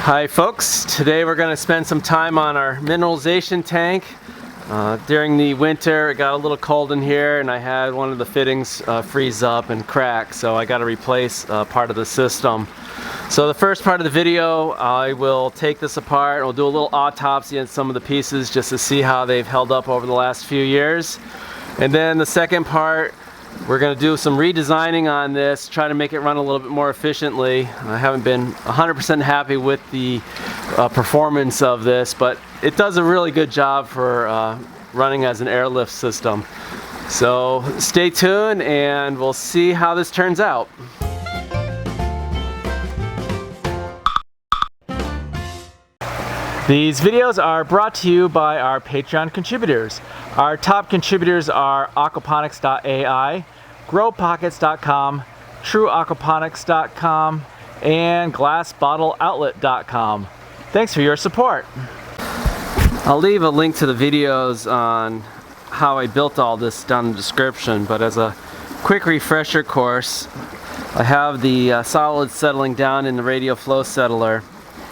Hi folks, today we're going to spend some time on our mineralization tank. During the winter it got a little cold in here and I had one of the fittings freeze up and crack, so I got to replace part of the system. So the first part of the video I will take this apart and we'll do a little autopsy on some of the pieces just to see how they've held up over the last few years. And then the second part, we're going to do some redesigning on this, try to make it run a little bit more efficiently. I haven't been 100% happy with the performance of this, but it does a really good job for running as an airlift system. So stay tuned and we'll see how this turns out. These videos are brought to you by our Patreon contributors. Our top contributors are aquaponics.ai, growpockets.com, trueaquaponics.com, and glassbottleoutlet.com. Thanks for your support. I'll leave a link to the videos on how I built all this down in the description, but as a quick refresher course, I have the solids settling down in the radial flow settler,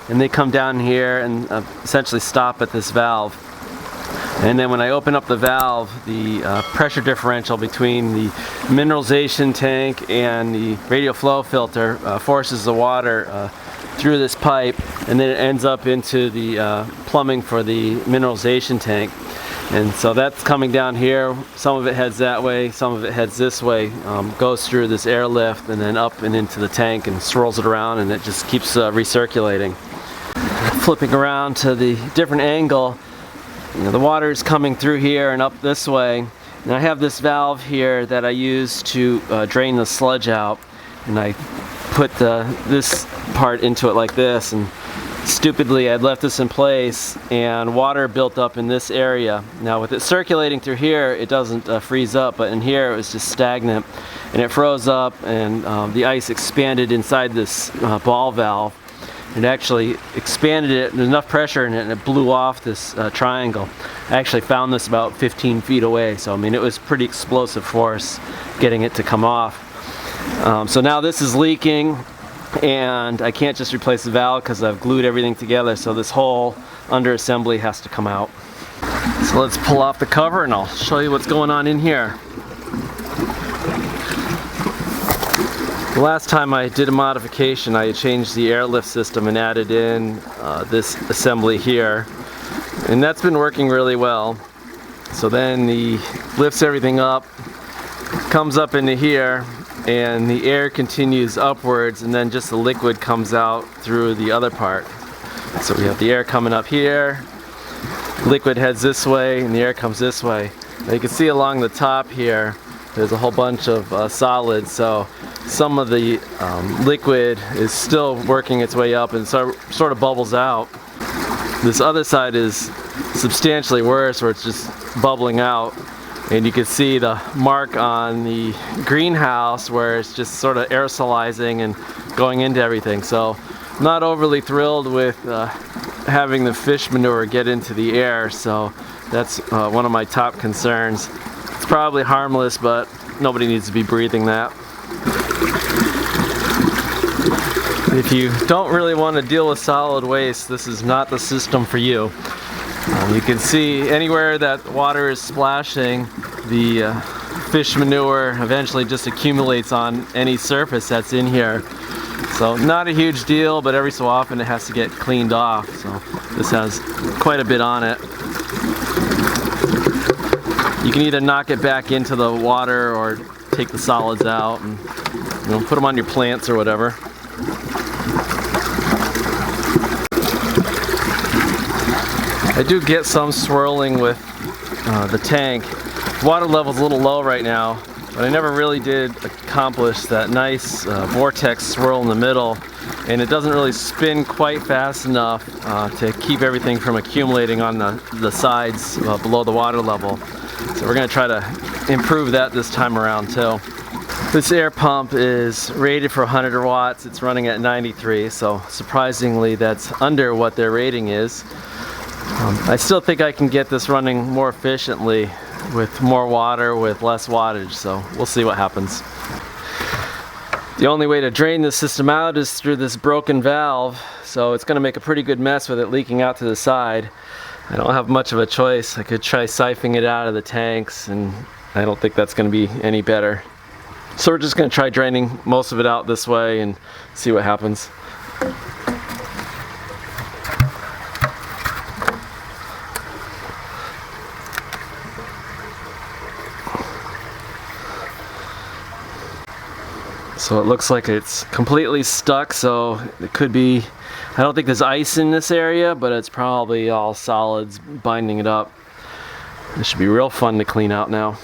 and they come down here and essentially stop at this valve. And then when I open up the valve, the pressure differential between the mineralization tank and the radial flow filter forces the water through this pipe, and then it ends up into the plumbing for the mineralization tank. And so that's coming down here. Some of it heads that way, some of it heads this way, goes through this airlift and then up and into the tank and swirls it around, and it just keeps recirculating. Flipping around to the different angle, the water is coming through here and up this way, and I have this valve here that I use to drain the sludge out, and I put this part into it like this, and stupidly I'd left this in place and water built up in this area. Now with it circulating through here, it doesn't freeze up, but in here it was just stagnant and it froze up, and the ice expanded inside this ball valve. It actually expanded it, there's enough pressure in it, and it blew off this triangle. I actually found this about 15 feet away, so I mean it was pretty explosive force getting it to come off. So now this is leaking, and I can't just replace the valve because I've glued everything together, so this whole under assembly has to come out. So let's pull off the cover and I'll show you what's going on in here. The last time I did a modification, I changed the airlift system and added in this assembly here, and that's been working really well. So then he lifts everything up, comes up into here, and the air continues upwards, and then just the liquid comes out through the other part. So we have the air coming up here, liquid heads this way, and the air comes this way. Now you can see along the top here, there's a whole bunch of solids, so some of the liquid is still working its way up and so sort of bubbles out. This other side is substantially worse, where it's just bubbling out, and you can see the mark on the greenhouse where it's just sort of aerosolizing and going into everything. So I'm not overly thrilled with having the fish manure get into the air, so that's one of my top concerns. It's probably harmless, but nobody needs to be breathing that. If you don't really want to deal with solid waste, this is not the system for you. You can see anywhere that water is splashing, the fish manure eventually just accumulates on any surface that's in here. So not a huge deal, but every so often it has to get cleaned off. So this has quite a bit on it. You can either knock it back into the water or take the solids out and put them on your plants or whatever. I do get some swirling with the tank. Water level's a little low right now, but I never really did accomplish that nice vortex swirl in the middle, and it doesn't really spin quite fast enough to keep everything from accumulating on the sides below the water level. So we're going to try to improve that this time around too. This air pump is rated for 100 watts. It's running at 93, so surprisingly that's under what their rating is. I still think I can get this running more efficiently with more water with less wattage, so we'll see what happens. The only way to drain this system out is through this broken valve. so it's going to make a pretty good mess with it leaking out to the side. I don't have much of a choice. I could try siphoning it out of the tanks, and I don't think that's going to be any better. So we're just going to try draining most of it out this way and see what happens. So it looks like it's completely stuck, so it could be, I don't think there's ice in this area, but it's probably all solids binding it up. This should be real fun to clean out now.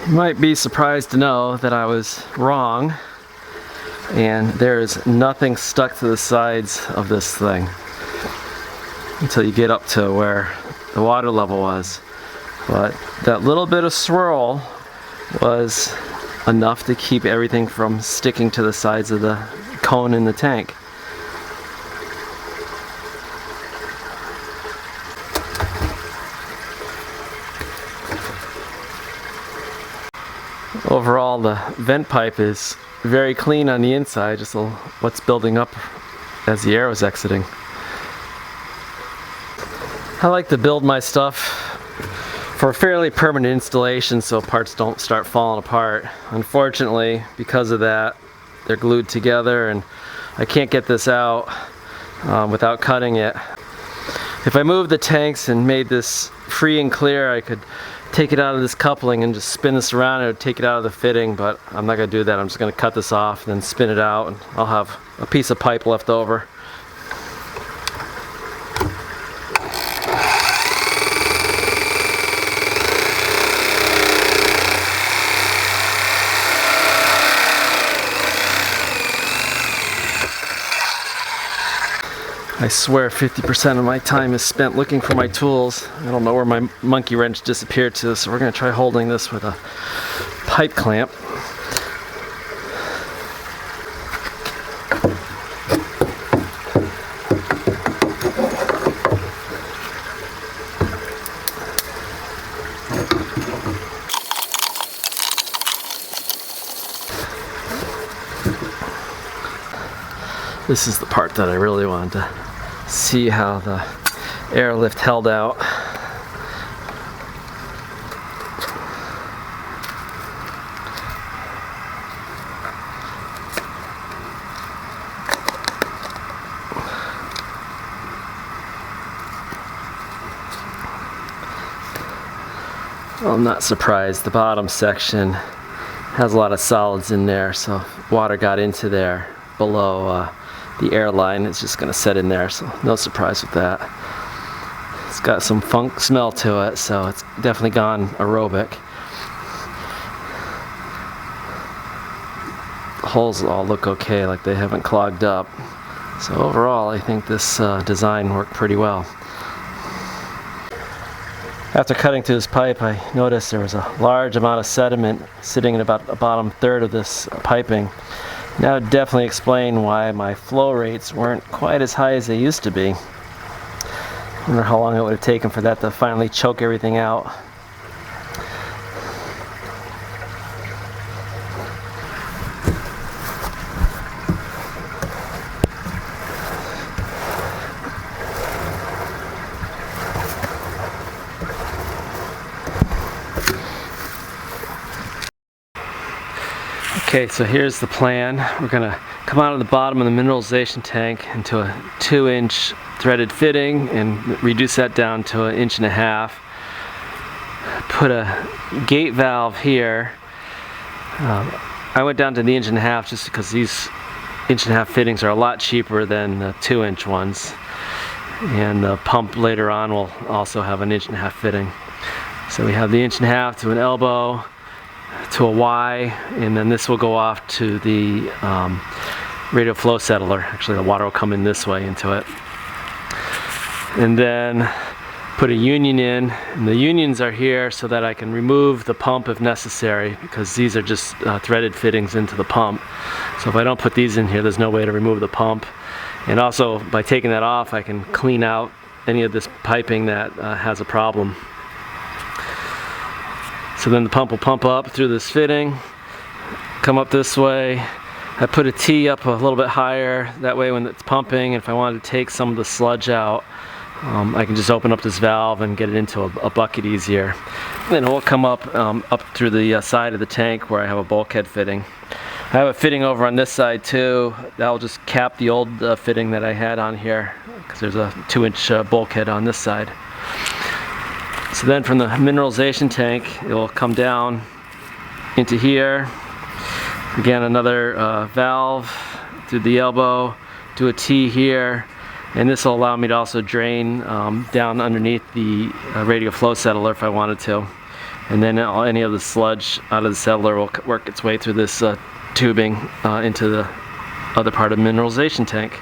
You might be surprised to know that I was wrong, and there's nothing stuck to the sides of this thing until you get up to where the water level was. But that little bit of swirl was enough to keep everything from sticking to the sides of the cone in the tank. Overall, the vent pipe is very clean on the inside, just what's building up as the air was exiting. I like to build my stuff for a fairly permanent installation so parts don't start falling apart. Unfortunately, because of that, they're glued together and I can't get this out without cutting it. If I moved the tanks and made this free and clear, I could take it out of this coupling and just spin this around. It would take it out of the fitting, but I'm not going to do that. I'm just going to cut this off and then spin it out, and I'll have a piece of pipe left over. I swear 50% of my time is spent looking for my tools. I don't know where my monkey wrench disappeared to, so we're going to try holding this with a pipe clamp. This is the part that I really wanted to see how the airlift held out. Well, I'm not surprised. The bottom section has a lot of solids in there, so water got into there below the airline. It's just going to set in there, so no surprise with that. It's got some funk smell to it, so it's definitely gone aerobic. The holes all look okay, like they haven't clogged up. So overall, I think this design worked pretty well. After cutting through this pipe, I noticed there was a large amount of sediment sitting in about the bottom third of this piping. That would definitely explain why my flow rates weren't quite as high as they used to be. I wonder how long it would have taken for that to finally choke everything out. Okay, so here's the plan. We're gonna come out of the bottom of the mineralization tank into a 2-inch threaded fitting and reduce that down to 1.5 inches. Put a gate valve here. I went down to the 1.5 inches just because these 1.5 inch fittings are a lot cheaper than the 2-inch ones. and the pump later on will also have an 1.5" fitting. So we have the 1.5" to an elbow, to a Y, and then this will go off to the radial flow settler. Actually, the water will come in this way into it. And then put a union in, and the unions are here so that I can remove the pump if necessary, because these are just threaded fittings into the pump. So if I don't put these in here, there's no way to remove the pump. And also, by taking that off, I can clean out any of this piping that has a problem. So then the pump will pump up through this fitting, come up this way. I put a T up a little bit higher, that way when it's pumping, if I wanted to take some of the sludge out, I can just open up this valve and get it into a bucket easier. Then it will come up through the side of the tank where I have a bulkhead fitting. I have a fitting over on this side too. That will just cap the old fitting that I had on here, because there's a 2" bulkhead on this side. So then from the mineralization tank, it will come down into here. Again, another valve through the elbow, do a T here. And this will allow me to also drain down underneath the radial flow settler if I wanted to. And then any of the sludge out of the settler will work its way through this tubing into the other part of the mineralization tank.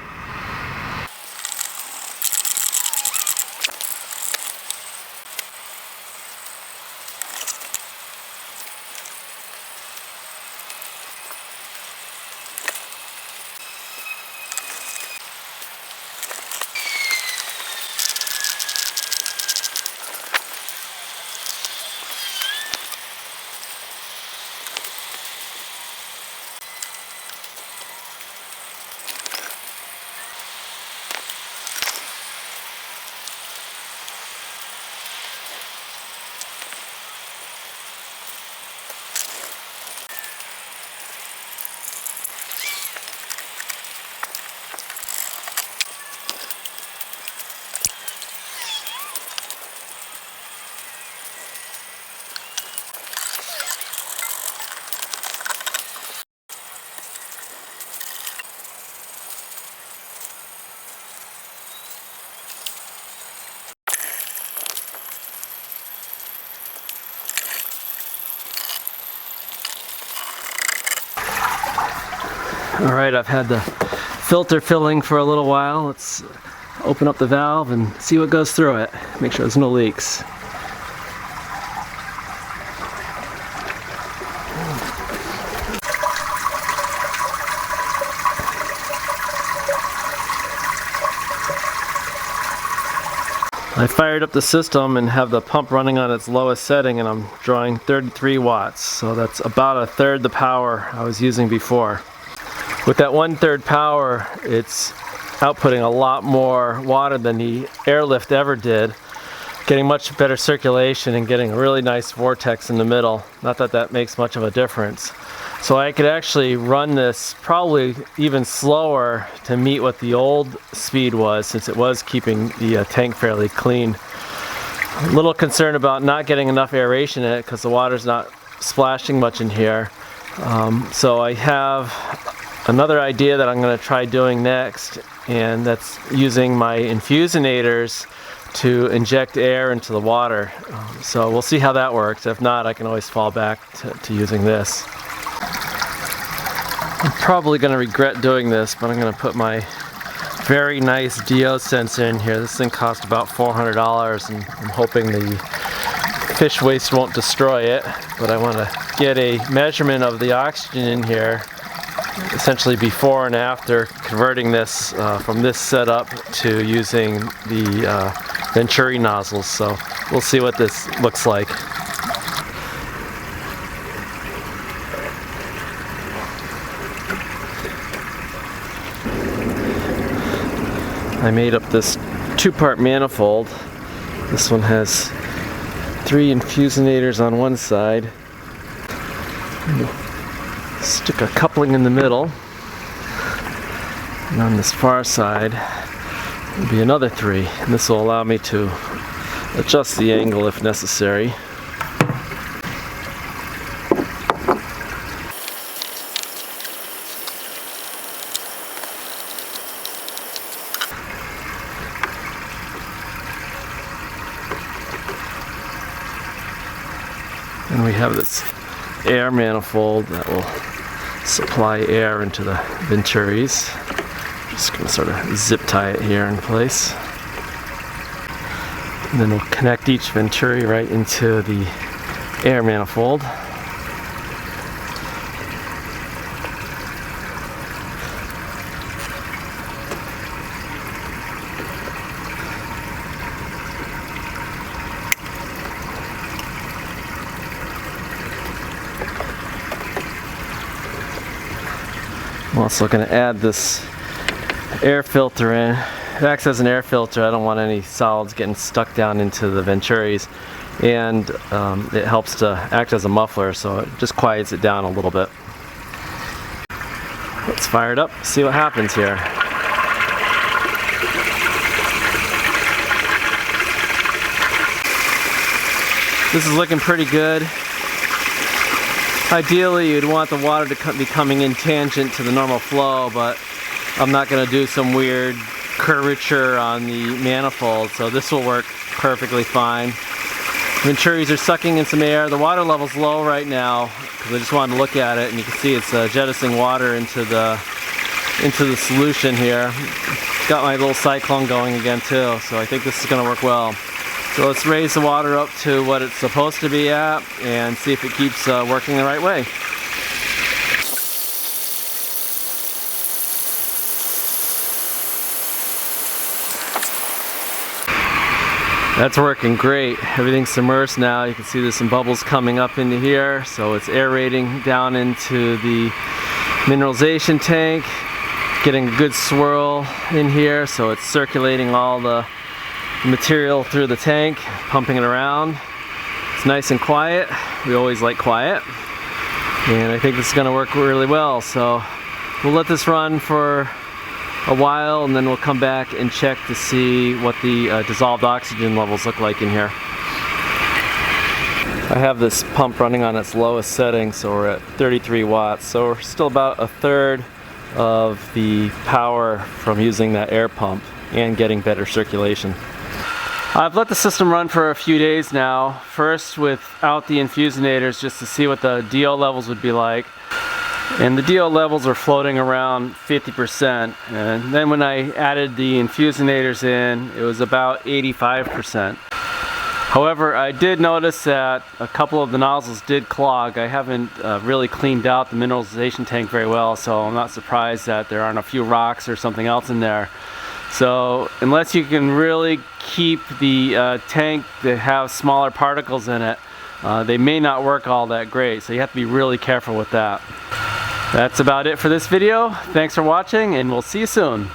Alright, I've had the filter filling for a little while. Let's open up the valve and see what goes through it. Make sure there's no leaks. I fired up the system and have the pump running on its lowest setting, and I'm drawing 33 watts. So that's about 1/3 the power I was using before. With that 1/3 power, it's outputting a lot more water than the airlift ever did, getting much better circulation and getting a really nice vortex in the middle. Not that that makes much of a difference. So I could actually run this probably even slower to meet what the old speed was, since it was keeping the tank fairly clean. A little concerned about not getting enough aeration in it because the water's not splashing much in here. So I have another idea that I'm going to try doing next, and that's using my Infusinators to inject air into the water. So we'll see how that works. If not, I can always fall back to using this. I'm probably going to regret doing this, but I'm going to put my very nice DO sensor in here. This thing cost about $400, and I'm hoping the fish waste won't destroy it, but I want to get a measurement of the oxygen in here, essentially before and after converting this from this setup to using the venturi nozzles. So we'll see what this looks like. I made up this 2-part manifold. This one has 3 Infusinators on one side. Stick a coupling in the middle, and on this far side will be another 3, and this will allow me to adjust the angle if necessary. And we have this air manifold that will supply air into the venturis. Just going to sort of zip tie it here in place. And then we'll connect each venturi right into the air manifold. I'm also going to add this air filter in. It acts as an air filter. I don't want any solids getting stuck down into the venturis, and it helps to act as a muffler, so it just quiets it down a little bit. Let's fire it up, see what happens here. This is looking pretty good. Ideally, you'd want the water to be coming in tangent to the normal flow, but I'm not going to do some weird curvature on the manifold, so this will work perfectly fine. Venturis are sucking in some air. The water level's low right now because I just wanted to look at it, and you can see it's jettisoning water into the solution here. Got my little cyclone going again too, so I think this is going to work well. So let's raise the water up to what it's supposed to be at and see if it keeps working the right way. That's working great. Everything's submerged now. You can see there's some bubbles coming up into here, so it's aerating down into the mineralization tank, getting a good swirl in here, so it's circulating all the material through the tank, pumping it around. It's nice and quiet. We always like quiet, and I think this is going to work really well. So we'll let this run for a while, and then we'll come back and check to see what the dissolved oxygen levels look like in here. I have this pump running on its lowest setting, so we're at 33 watts. So we're still about a third of the power from using that air pump and getting better circulation. I've let the system run for a few days now, first without the Infusinators just to see what the DO levels would be like. And the DO levels are floating around 50%. And then when I added the Infusinators in, it was about 85%. However, I did notice that a couple of the nozzles did clog. I haven't really cleaned out the mineralization tank very well, so I'm not surprised that there aren't a few rocks or something else in there. So unless you can really keep the tank that have smaller particles in it, they may not work all that great. So you have to be really careful with that. That's about it for this video. Thanks for watching, and we'll see you soon.